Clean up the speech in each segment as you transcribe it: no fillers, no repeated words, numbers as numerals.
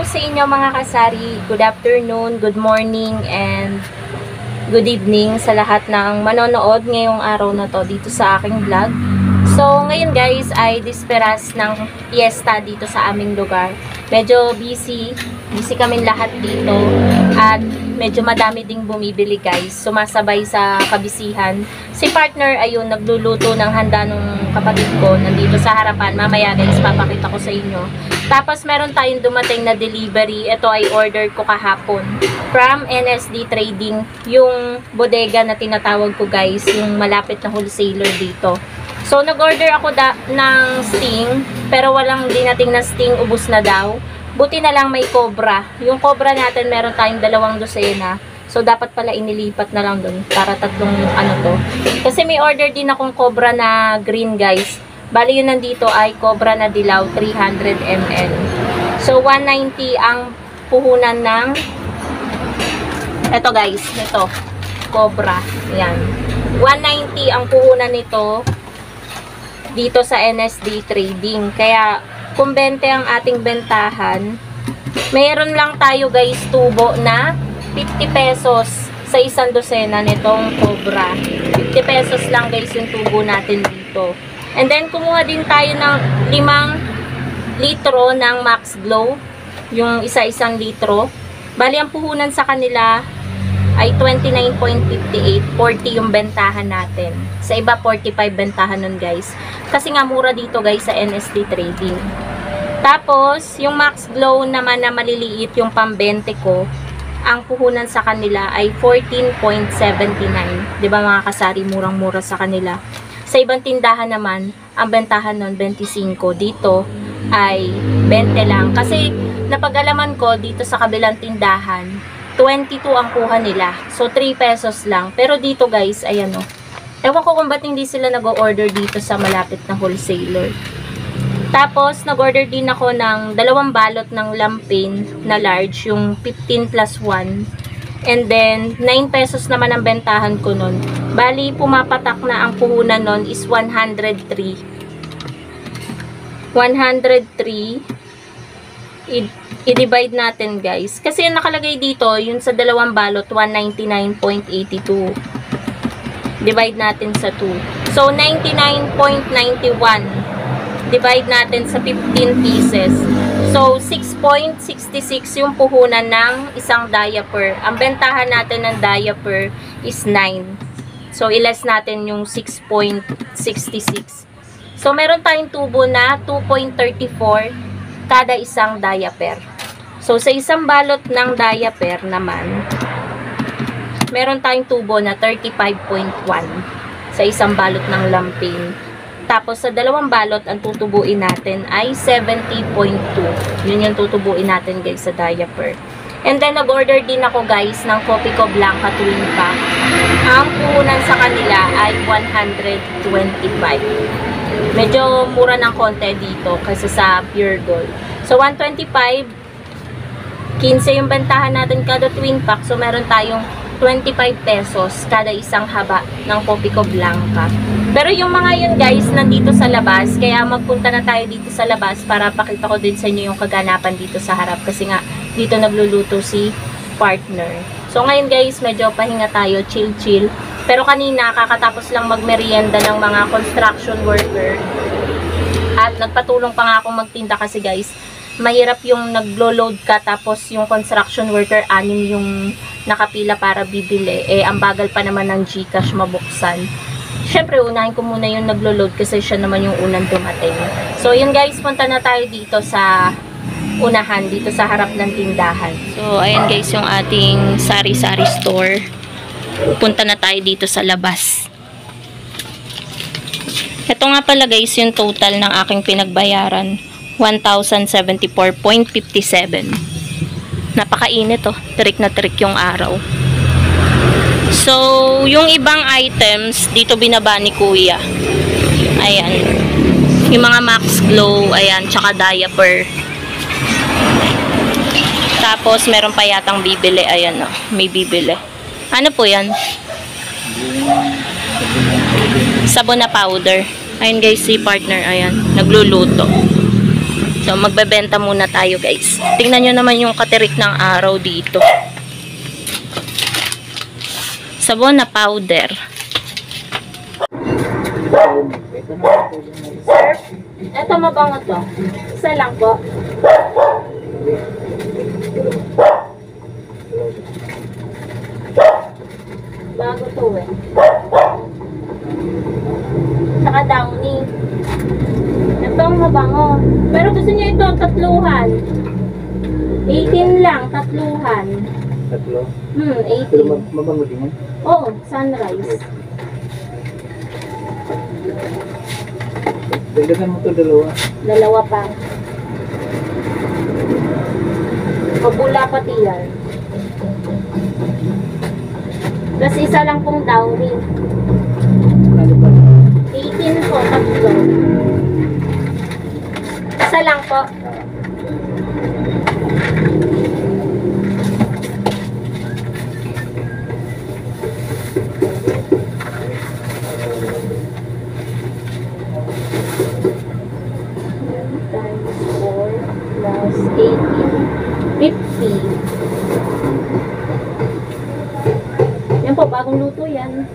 sa inyo mga kasari. Good afternoon, good morning, and good evening sa lahat ng manonood ngayong araw na to dito sa aking vlog. So, ngayon guys ay disperas ng fiesta dito sa aming lugar. Medyo busy kaming lahat dito at medyo madami ding bumibili guys. Sumasabay sa kabisihan. Si partner ayun nagluluto ng handa nung kapatid ko nandito sa harapan. Mamaya guys papakita ko sa inyo. Tapos meron tayong dumating na delivery. Ito ay order ko kahapon from NSD Trading, yung bodega na tinatawag ko guys, yung malapit na wholesaler dito. So nag-order ako ng sting, pero walang dinating na sting, ubos na daw. Buti na lang may cobra. Yung cobra natin meron tayong 2 dosena. So dapat pala inilipat na lang dun para 3 ano to. Kasi may order din akong cobra na green guys. Bali yun nandito ay cobra na dilaw 300 ml. So 190 ang puhunan ng eto guys, ito cobra. Yan. 190 ang puhunan nito dito sa NSD Trading. Kaya kung 20 ang ating bentahan, mayroon lang tayo guys tubo na 50 pesos sa 1 dosena nitong cobra. 50 pesos lang guys yung tubo natin dito. And then, kumuha din tayo ng 5 litro ng Max Glow. Yung isa-isang litro. Bali, ang puhunan sa kanila ay 29.58. 40 yung bentahan natin. Sa iba, 45 bentahan nun, guys. Kasi nga, mura dito, guys, sa NSD Trading. Tapos, yung Max Glow naman na maliliit, yung pang-20 ko, ang puhunan sa kanila ay 14.79. Diba, mga kasari, murang-mura sa kanila. Sa ibang tindahan naman, ang bentahan nun 25. Dito ay 20 lang. Kasi napag-alaman ko dito sa kabilang tindahan, 22 ang kuha nila. So 3 pesos lang. Pero dito guys, ayan o. Ewan ko kung ba't hindi sila nag-order dito sa malapit na wholesaler. Tapos nag-order din ako ng 2 balot ng lampin na large, yung 15 plus 1. And then, 9 pesos naman ang bentahan ko nun. Bali, pumapatak na ang puhunan nun is 103. 103. I-divide natin, guys. Kasi yung nakalagay dito, yun sa 2 balot, 199.82. Divide natin sa 2. So, 99.91. Divide natin sa 15 pieces. So, 6.66 yung puhunan ng isang diaper. Ang bentahan natin ng diaper is 9. So, iles natin yung 6.66. So, meron tayong tubo na 2.34 kada isang diaper. So, sa isang balot ng diaper naman, meron tayong tubo na 35.1 sa isang balot ng lampin. Tapos, sa 2 balot, ang tutubuin natin ay 70.2. Yun yung tutubuin natin, guys, sa diaper. And then, nag-order din ako, guys, ng Copico Blanca Twin Pack. Ang puhunan sa kanila ay 125. Medyo mura ng konti dito kasi sa Pure Gold. So, 125. 15 yung bentahan natin kada Twin Pack. So, meron tayong 25 pesos kada isang haba ng Copico Blanca. Pero yung mga yun guys, nandito sa labas. Kaya magpunta na tayo dito sa labas para pakita ko din sa inyo yung kaganapan dito sa harap. Kasi nga, dito nagluluto si partner. So ngayon guys, medyo pahinga tayo, chill-chill. Pero kanina, kakatapos lang magmerienda ng mga construction worker. At nagpatulong pa nga akong magtinda kasi guys, mahirap yung naglo-load ka tapos yung construction worker 6 yung nakapila para bibili. Eh, ang bagal pa naman ng GCash mabuksan. Siyempre, unahin ko muna yung naglo-load kasi siya naman yung unang dumating. So, yun guys, punta na tayo dito sa unahan, dito sa harap ng tindahan. So, ayan guys, yung ating sari-sari store. Punta na tayo dito sa labas. Ito nga pala guys, yung total ng aking pinagbayaran. 1,074.57. Napakainit oh. Tirik na tirik yung araw. So, yung ibang items, dito binaba ni Kuya. Ayan. Yung mga Max Glow, ayan, tsaka diaper. Tapos, meron pa yatang bibili. Ayan oh, may bibili. Ano po yan? Sabon na powder. Ayan guys, si partner, ayan, nagluluto. So, magbebenta muna tayo, guys. Tingnan nyo naman yung katirik ng araw dito. Sabon na powder. Sir, eto mabango to. Isa lang po. Bago to eh. Saka downy. Ito ang mabango. Pero gusto niya ito, tatluhan. 18 lang, tatluhan. Tatlo? 18. Pero mabango din yan? Oo, sunrise. Dagdagan mo to dalawa. Dalawa pa. Mabula pati yan. Plus isa lang pong downy. Ano ba? 18 po, tatlo. Isa lang po. Times 4 plus 18. 50. Yan po, bagong luto yan.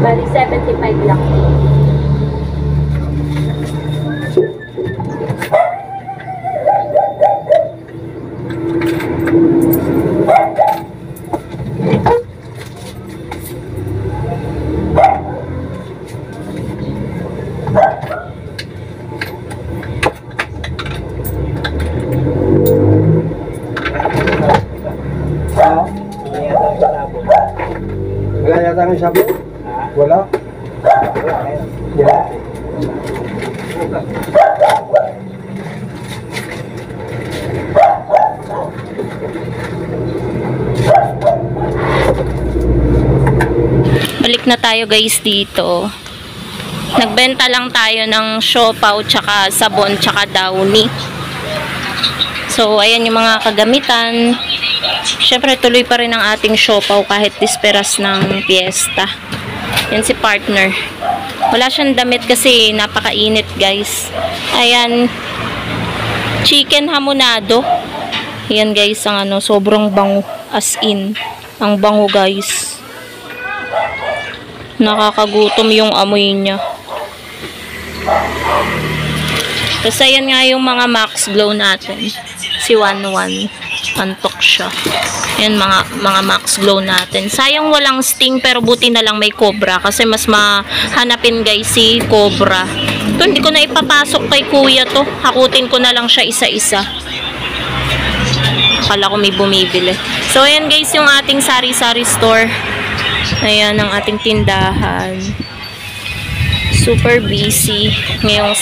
Bali, 75 lang. Wala yata ng sabon? Wala? Wala. Balik na tayo guys dito. Nagbenta lang tayo ng siopaw, tsaka sabon, tsaka downy. So, ayan yung mga kagamitan. Siyempre, tuloy pa rin ang ating siopaw kahit disperas ng fiesta. Yan si partner. Wala siyang damit kasi napakainit guys. Ayan. Chicken hamonado. Yan guys, ang ano, sobrang bango. As in. Ang bango guys. Nakakagutom yung amoy niya. Tapos ayan nga yung mga Max Glow natin. Si 11. Antok siya. Ayan mga Max Glow natin. Sayang walang sting pero buti na lang may cobra. Kasi mas mahanapin guys si cobra. Ito hindi ko na ipapasok kay kuya to. Hakutin ko na lang siya isa-isa. Akala ko may bumibili. So ayan guys yung ating sari-sari store. Ayan ang ating tindahan. Super busy ngayong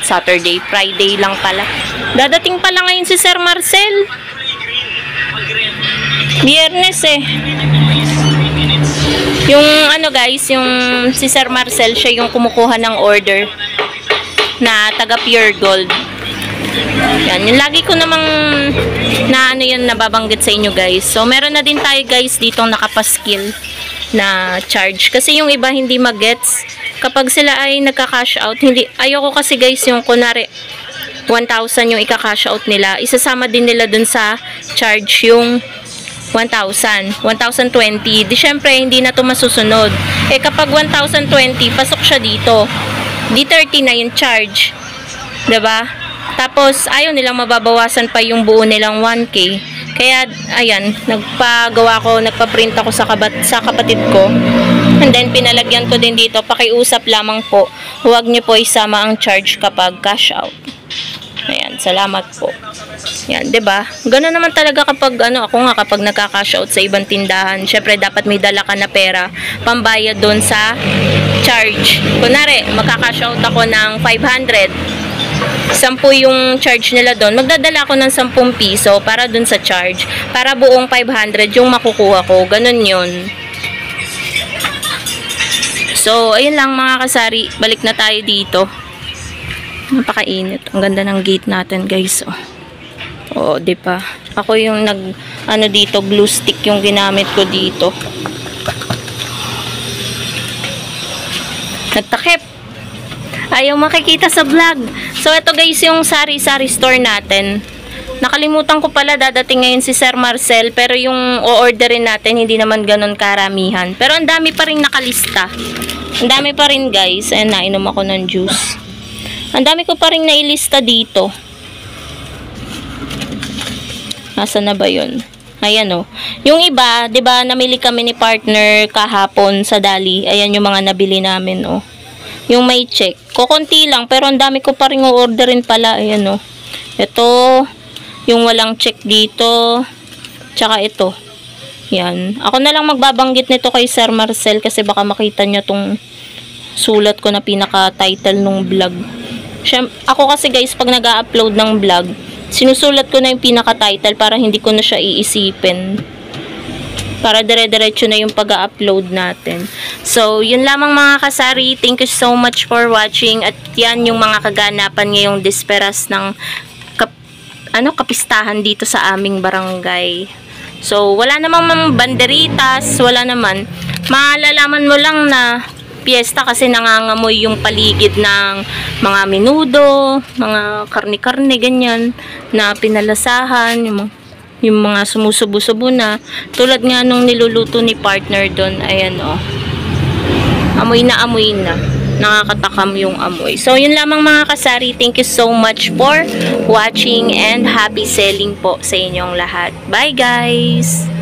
Saturday, Friday lang pala. Dadating pala ngayon si Sir Marcel. Biyernes eh. Yung ano guys, yung si Sir Marcel, siya yung kumukuha ng order na taga Pure Gold. Yan, yung lagi ko namang na ano yun nababanggit sa inyo guys. So meron na din tayo guys ditong nakapaskil na charge. Kasi yung iba hindi mag-gets. Kapag sila ay nagka-cash out, hindi, ayoko kasi guys yung kunwari 1,000 yung ika-cash out nila. Isasama din nila dun sa charge yung 1,000. 1,020. Di syempre, hindi na to masusunod. Eh kapag 1,020, pasok siya dito. D30 na yung charge. Diba? Tapos, ayaw nilang mababawasan pa yung buo nilang 1K. Kaya, ayan, nagpa-print ako sa kapatid ko. And then, pinalagyan ko din dito, pakiusap lamang po. Huwag niyo po isama ang charge kapag cash out. Ayan, salamat po. Ayan, 'di ba? Ganoon naman talaga kapag ako nga kapag nagka-cash out sa ibang tindahan, syempre dapat may dala ka na pera pambayad doon sa charge. Kunwari, magka-cash out ako ng 500. 10 yung charge nila doon. Magdadala ako ng 10 piso para doon sa charge. Para buong 500 yung makukuha ko. Ganun 'yun. So, ayun lang mga kasari. Balik na tayo dito. Napakainit. Ang ganda ng gate natin, guys. Oh. Oo, di ba? Ako yung dito, glue stick yung ginamit ko dito. Nagtakip. Ayaw makikita sa vlog. So, ito guys yung sari-sari store natin. Nakalimutan ko pala, dadating ngayon si Sir Marcel, pero yung o-orderin natin, hindi naman ganun karamihan. Pero ang dami pa rin nakalista. Ang dami pa rin guys. Ayan, nainom ako ng juice. Ang dami ko pa rin nailista dito. Nasaan na ba yun? Ayan o. Yung iba, 'di ba, namili kami ni partner kahapon sa Dali. Ayan yung mga nabili namin o. Yung may check. Kukunti lang, pero ang dami ko pa rin o-orderin pala. Ayan o. Ito, yung walang check dito. Tsaka ito. Yan. Ako na lang magbabanggit nito kay Sir Marcel kasi baka makita niya tong sulat ko na pinaka-title nung vlog. Ako kasi guys, pag nag-upload ng vlog, sinusulat ko na yung pinaka-title para hindi ko na siya iisipin. Para dire-diretso na yung pag-upload natin. So, yun lamang mga kasari. Thank you so much for watching. At yan yung mga kaganapan ngayong disperas ng kapistahan dito sa aming barangay. So, wala namang banderitas, wala naman. Malalaman mo lang na piyesta kasi nangangamoy yung paligid ng mga menudo, mga karne-karne, ganyan, na pinalasahan, yung mga sumusubo-subo na. Tulad nga nung niluluto ni partner doon, ayan o. Amoy na. Nakakatakam yung amoy. So, yun lamang mga kasari. Thank you so much for watching and happy selling po sa inyong lahat. Bye guys!